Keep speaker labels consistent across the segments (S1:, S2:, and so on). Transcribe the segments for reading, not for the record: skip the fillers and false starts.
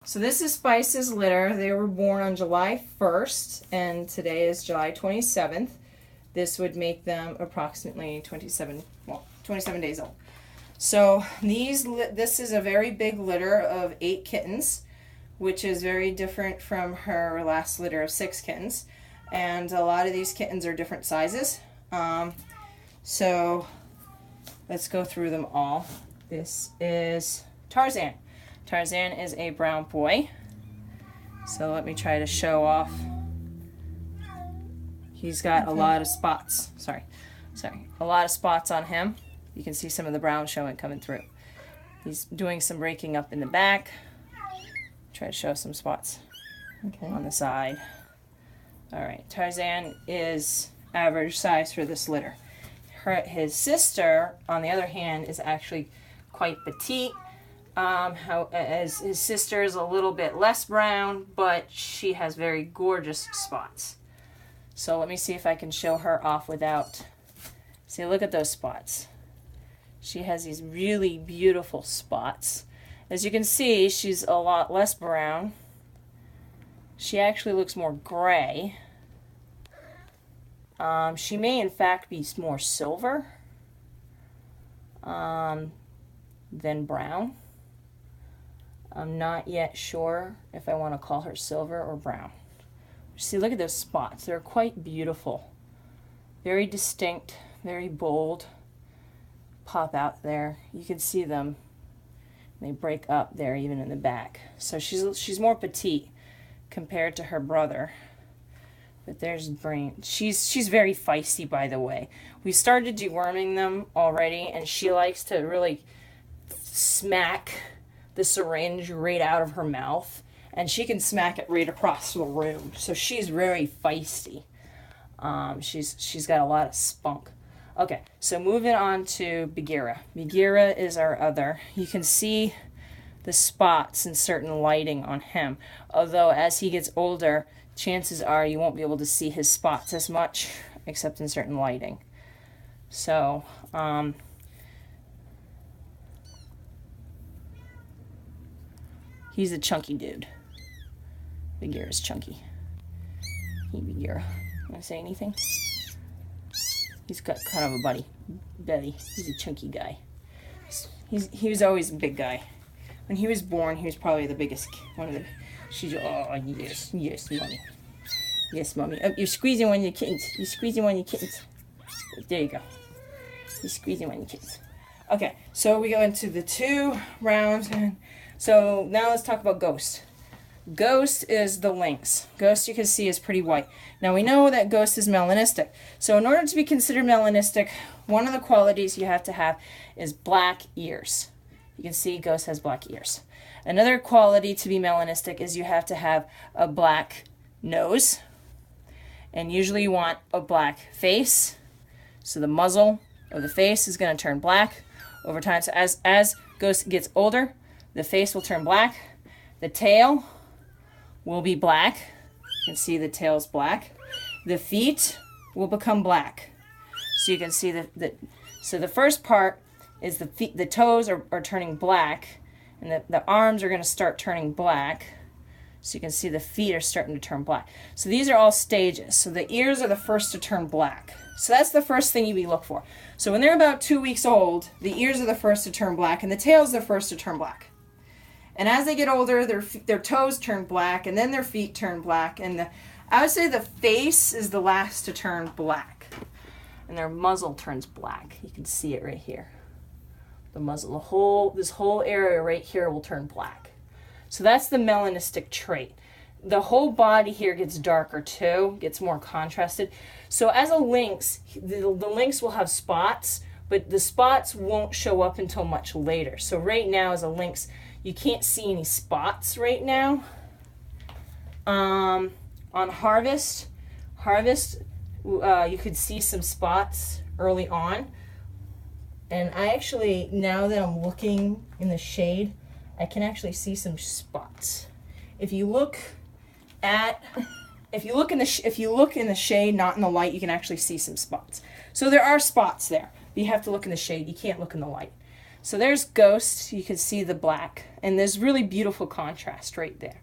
S1: So this is Spice's litter. They were born on July 1st, and today is July 27th. This would make them approximately 27 days old. So this is a very big litter of 8 kittens, which is very different from her last litter of 6 kittens. And a lot of these kittens are different sizes. So let's go through them all. This is Tarzan. Tarzan is a brown boy. So let me try to show off. He's got a lot of spots. Sorry. A lot of spots on him. You can see some of the brown showing coming through. He's doing some breaking up in the back. Try to show some spots on the side. All right, Tarzan is average size for this litter. His sister, on the other hand, is actually quite petite. As his sister is a little bit less brown, but she has very gorgeous spots. So let me see if I can show her off without. See, look at those spots. She has these really beautiful spots. As you can see, she's a lot less brown. She actually looks more gray. She may in fact be more silver than brown. I'm not yet sure if I want to call her silver or brown. See, look at those spots. They're quite beautiful. Very distinct, very bold. Pop out there. You can see them. They break up there even in the back. So she's more petite compared to her brother. But there's Brain. She's very feisty, by the way. We started deworming them already, and she likes to really smack the syringe right out of her mouth, and she can smack it right across the room. So she's very feisty. She's got a lot of spunk. Okay, so moving on to Bagheera. Bagheera is our other. You can see the spots in certain lighting on him. Although as he gets older, chances are you won't be able to see his spots as much, except in certain lighting. So, he's a chunky dude. Bagheera's chunky. Hey, Bagheera. Want to say anything? He's got kind of a belly. He's a chunky guy. He was always a big guy. When he was born, he was probably the biggest one of the. Oh yes, mommy. Yes, mommy. Oh, you're squeezing one of your kittens. You're squeezing one of your kittens. There you go. You're squeezing one of your kittens. Okay, so we go into the 2 rounds, and so now let's talk about Ghost. Ghost is the lynx. Ghost, you can see, is pretty white. Now we know that Ghost is melanistic. So in order to be considered melanistic, one of the qualities you have to have is black ears. You can see Ghost has black ears. Another quality to be melanistic is you have to have a black nose. And usually you want a black face. So the muzzle of the face is going to turn black over time. So as Ghost gets older, the face will turn black. The tail will be black. You can see the tail's black. The feet will become black. So you can see so the first part is the feet, the toes are turning black, and the arms are going to start turning black. So you can see the feet are starting to turn black. So these are all stages. So the ears are the first to turn black. So that's the first thing you look for. So when they're about 2 weeks old, the ears are the first to turn black, and the tail's the first to turn black. And as they get older, their toes turn black, and then their feet turn black, and I would say the face is the last to turn black, and their muzzle turns black. You can see it right here. The muzzle, this whole area right here will turn black. So that's the melanistic trait. The whole body here gets darker too, gets more contrasted. So as a lynx, the lynx will have spots, but the spots won't show up until much later. So right now as a lynx, you can't see any spots right now. On Harvest, you could see some spots early on. And I actually, now that I'm looking in the shade, I can actually see some spots. If you look in the shade, not in the light, you can actually see some spots. So there are spots there. But you have to look in the shade. You can't look in the light. So there's Ghost. You can see the black. And there's really beautiful contrast right there.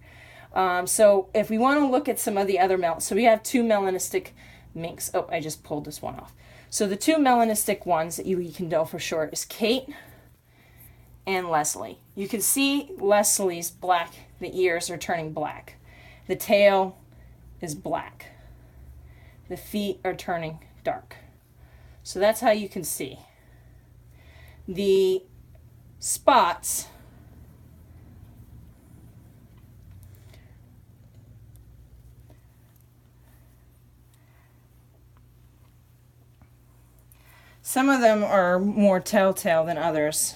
S1: So if we want to look at some of the other so we have two melanistic minks. Oh, I just pulled this one off. So the two melanistic ones that you can know for sure is Kate and Leslie. You can see Leslie's black. The ears are turning black. The tail is black. The feet are turning dark. So that's how you can see. The spots some of them are more telltale than others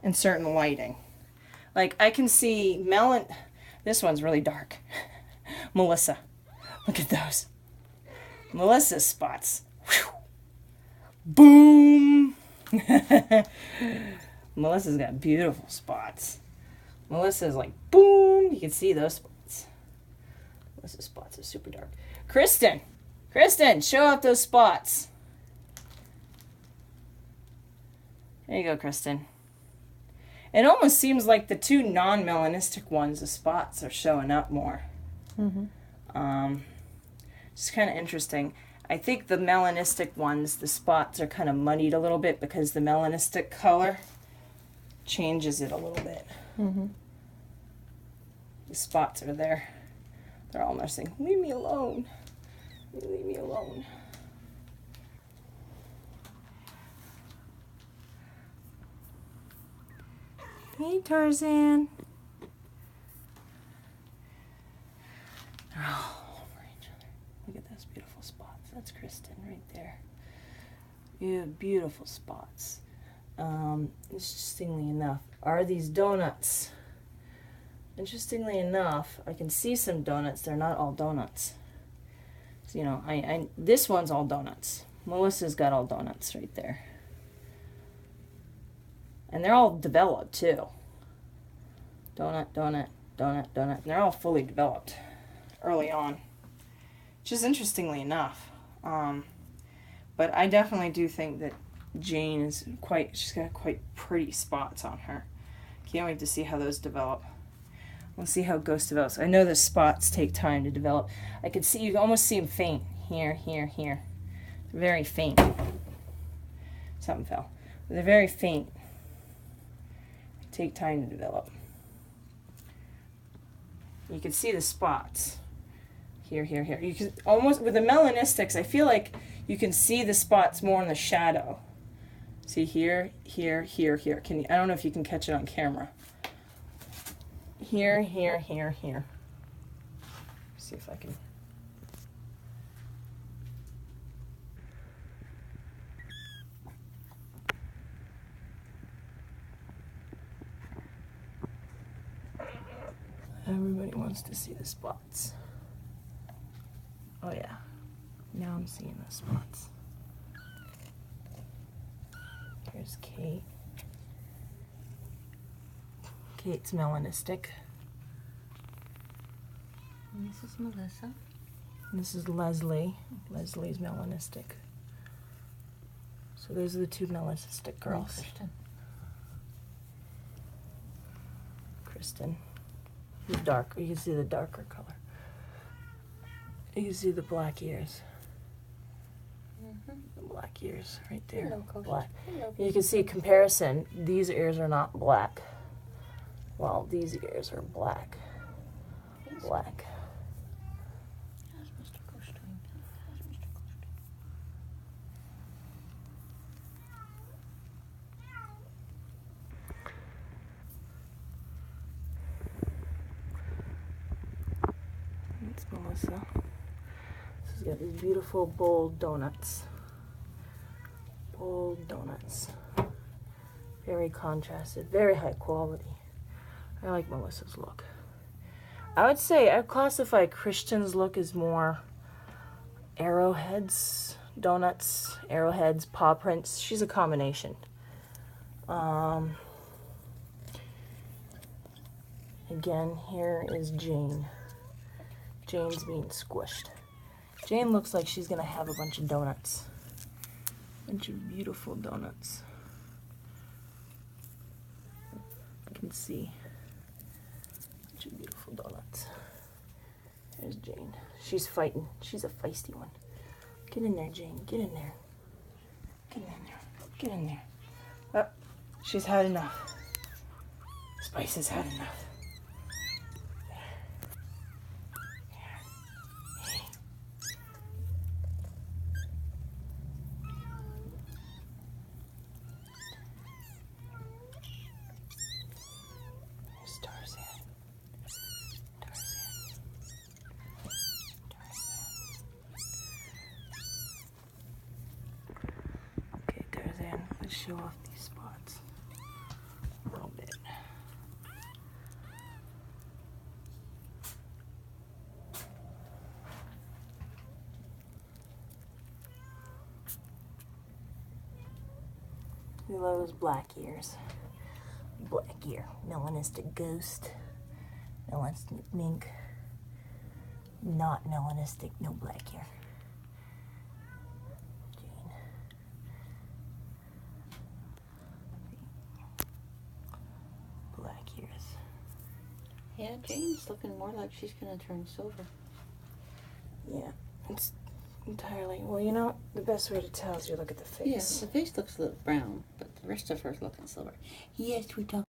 S1: in certain lighting. Like I can see this one's really dark. Melissa. Look at those. Melissa's spots. Whew. Boom! Melissa's got beautiful spots. Melissa's like, boom! You can see those spots. Melissa's spots are super dark. Kristen! Kristen, show off those spots. There you go, Kristen. It almost seems like the two non-melanistic ones, the spots are showing up more. It's kind of interesting. I think the melanistic ones, the spots are kind of muddied a little bit because the melanistic color changes it a little bit. The spots are there. They're almost saying, leave me alone. Leave me alone. Hey, Tarzan. They're all over each other. Look at those beautiful spots. That's Kristen right there. You have beautiful spots. Interestingly enough, are these donuts? Interestingly enough, I can see some donuts. They're not all donuts. So, you know, this one's all donuts. Melissa's got all donuts right there. And they're all developed too. Donut, donut, donut, donut. And they're all fully developed early on. Which is interestingly enough. But I definitely do think that Jane is she's got quite pretty spots on her. Can't wait to see how those develop. We'll see how Ghost develops. I know the spots take time to develop. I could see, you can almost see them faint. Here, here, here. They're very faint. Something fell. But they're very faint. Take time to develop. You can see the spots. Here, here, here. You can almost, with the melanistics, I feel like you can see the spots more in the shadow. See here, here, here, here. I don't know if you can catch it on camera. Here, here, here, here. See if I can. Everybody wants to see the spots. Oh yeah, now I'm seeing the spots. Here's Kate. Kate's melanistic.
S2: And this is Melissa.
S1: And this is Leslie. Leslie's melanistic. So those are the two melanistic girls.
S2: Kristen.
S1: Kristen. Who's darker. You can see the darker color. You can see the black ears. The black ears right there.
S2: Hello, Coach.
S1: Black.
S2: Hello.
S1: You can see comparison. These ears are not black. While these ears are black. Black.
S2: How's Mr. Coach doing? How's Mr. Coach doing?
S1: That's Melissa. She's got these beautiful bold donuts. Bold donuts. Very contrasted, very high quality. I like Melissa's look. I would say I classify Christian's look as more arrowheads, donuts, arrowheads, paw prints. She's a combination. Again, here is Jane. Jane's being squished. Jane looks like she's gonna have a bunch of donuts. Bunch of beautiful donuts. can see. Two beautiful donuts. There's Jane. She's fighting. She's a feisty one. Get in there, Jane. Get in there. Get in there. Get in there. Oh, she's had enough. Spice has had enough. Let's show off these spots a little bit. We love those black ears. Black ear, melanistic ghost, melanistic mink, not melanistic, no black ear.
S2: Yeah, Jane's looking more like she's gonna turn silver.
S1: Yeah, it's entirely. Well, you know, the best way to tell is you look at the face.
S2: Yeah, the face looks a little brown, but the rest of her's looking silver. Yes, we talked.